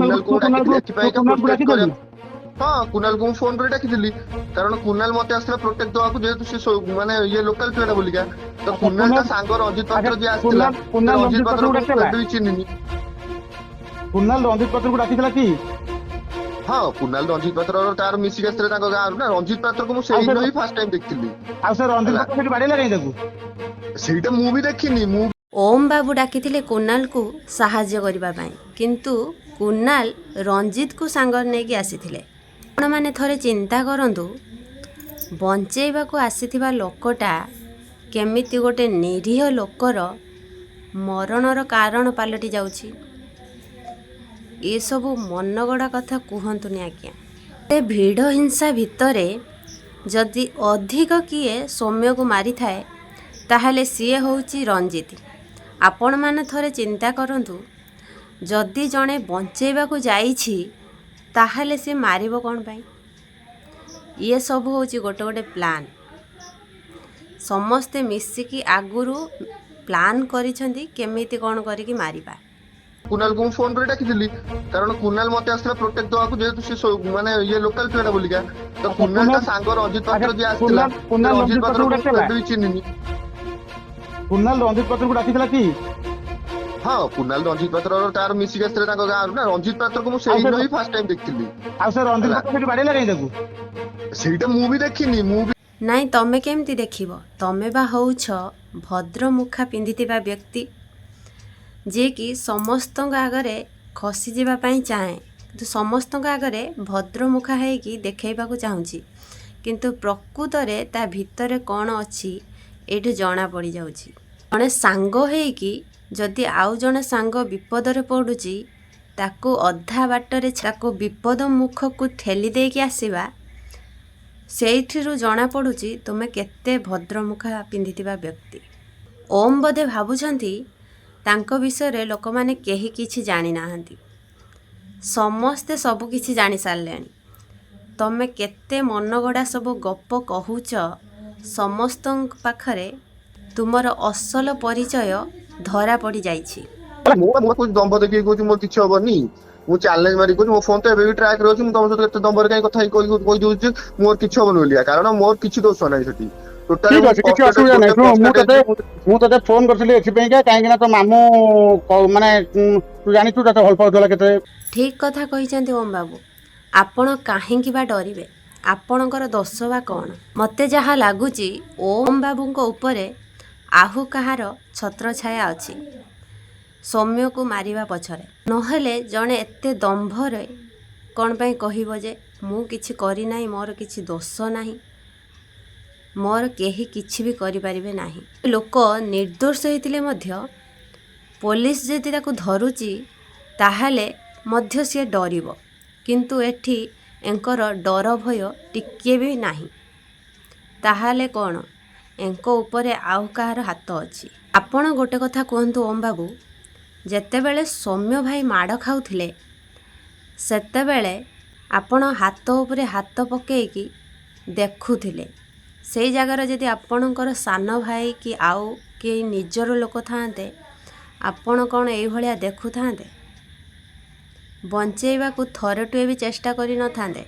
कुणाल को डाकिथिले एथिपाई का कुणाल को प्रोटेक्ट डाकिदेलु करे। हाँ कुणाल को फोन रे डाकिथिली कारण कुणाल मते आसला प्रोटेक्ट दवा को जेतु से माने ये लोकल पिलाटा बोलिका तो अच्छा कुणाल ता कुणाल सांग रंजित अच्छा पात्र जे आसला कुणाल कुणाल रंजित रंजित पात्र पात्र को को डाकिला केबे भी चिन्हिनी। कुणाल रंजित पात्र को डाकिला कि हाँ कुणाल रंजित पात्र तार मिसिक आसले ताको गाँव ना रंजित पात्र को मु आउ सेही से नो ही फर्स्ट टाइम देखथिली आउ से रंजित हला पात्र सेठी बाड़ेला काई ताकू सेटा मु भी देखिनी मु ओम बाबू डाकिथिले कुणाल को साहाଯ୍य करबा ପାଇଁ किंतु कुणाल रंजित को सांगर नेकी आसीथिले। आपण माने थरे चिंता करंतु बंचेइबाकू आसीथिबा लोकटा केमिति गोटे निरीह लोकर मरणर कारण पालटी जाउछि। ये सबु मनगड़ा कथा कहतुनि आज्ञा। ए भिड़ हिंसा भितरे जदि अधिक किए सौम्य को मारी थाए ताहले सीए होउछि रंजित। आपण माने थरे चिंता करंतु जदि जणे बंचेइबाकू जाइछि ताहले से मारिबो कोन पई। ये सब होउछि गोटे गोटे प्लान समस्ते मिसिकी आगुरु प्लान करिसेंती केमिति कोन करिकि मारिबा। कुणाल को फोन रे डाकिथिली कारण कुणाल मते आसला प्रोटेक्ट दवा को जेतु से माने ये लोकल पिलाटा बोलिका तो अच्छा कुणाल ता कुणाल सांग रंजित अच्छा पात्र जे आसला कुणाल रंजित रंजित पात्र पात्र को को डाकिला केबे भी चिन्हिनी। कुणाल रंजित पात्र को डाकिला कि हाँ कुणाल रंजित पात्र तार मिसिक आसले ताको गाँव ना रंजित पात्र को मु आउ सेही से नो ही फर्स्ट टाइम देखथिली आउ से रंजित हला पात्र सेठी बाड़ेला काई ताकू सेटा मु भी देखिनी मु नाई तमे केमती देखिब तमे बा होउछ भद्रमुखा पिंधिथिबा व्यक्ति जे कि समस्तଙ୍କ आगरे खसी जीवा पई चाहे किंतु समस्तଙ୍କ आगरे भद्रमुखा है कि देखैबाकू चाहूची किंतु प्रकृत रे ता भितरे कौन अच्छी एठु जना पड़ी जाउची। जणे सांग है कि जदि आउ जणे सांग विपद रे पडुची ताको अधा बाटरे ताको विपद मुख को ठेली देकी आसीबा सेठिरु जना पड़ुची तुमे केते भद्रमुखा पिंधिथिबा व्यक्ति। ओम बोधे भाबुछंती तांको विषय रे लोक माने केही किछि जानि नाहंती समस्ते सब किछि जानि सारलेनी। तमे केते मनगड़ा सब गप कहूच समस्त पाखरे तुमर असल परिचय धरा पड़ी जाइछि। मो कुछ दम्भ देखि कहूँ मोर किछि हबनी मु चैलेंज मारी कहूँ मो फोन तो एबे भी ट्रैक रहउछि मु तुम सहित एते दम्भर काई कथा कहि दउछि मोर किछि हबन बोलिया कारण मोर किछि दोष नै सेठी टोटली ठीक अछि किछि असुविधा नै सुन मु तते फोन करथिले एथि पई का काहे कि ना तो मामू माने तू जानि तू तते हल पाउतला केते ठीक कथा कहिचंती ओम बाबू आपण काहेकि बा डरिबे आपणकर दोष बा कौन। मते जहाँ लगुच ओम बाबू उपरे आहु कहार छत्र छाया अच्छी सौम्य को मारिबा पछरे नहेले जणे एते दंभरे कौन पे कहब जे मु किछि करी नाही मोर किछि दोष नाही मोर केही किछि भी करि परिबे नाही। लोक निर्दोष होइतिले मध्य पुलिस जदि ताको धरुची ताहाले मध्य से डरिबो किंतु एठी एंकर डर भय टिके भी नाही ताहाले कौन एंको उपरे आउ कहार हाथ अच्छी। आपण गोटे कथा कहतु ओम बाबू जेतेबेले सौम्य भाई माड़ खाउथिले सेतेबेले आपण हाथ उपरे हाथ पकेकी देखुथिले से जगार जदि आपणकर सान भाई कि आउ कि निजर लोक थांते आपण कौन एई भलिया देखु थांते बंचेइबाकू थरटुए भी चेष्टा करि न थांते।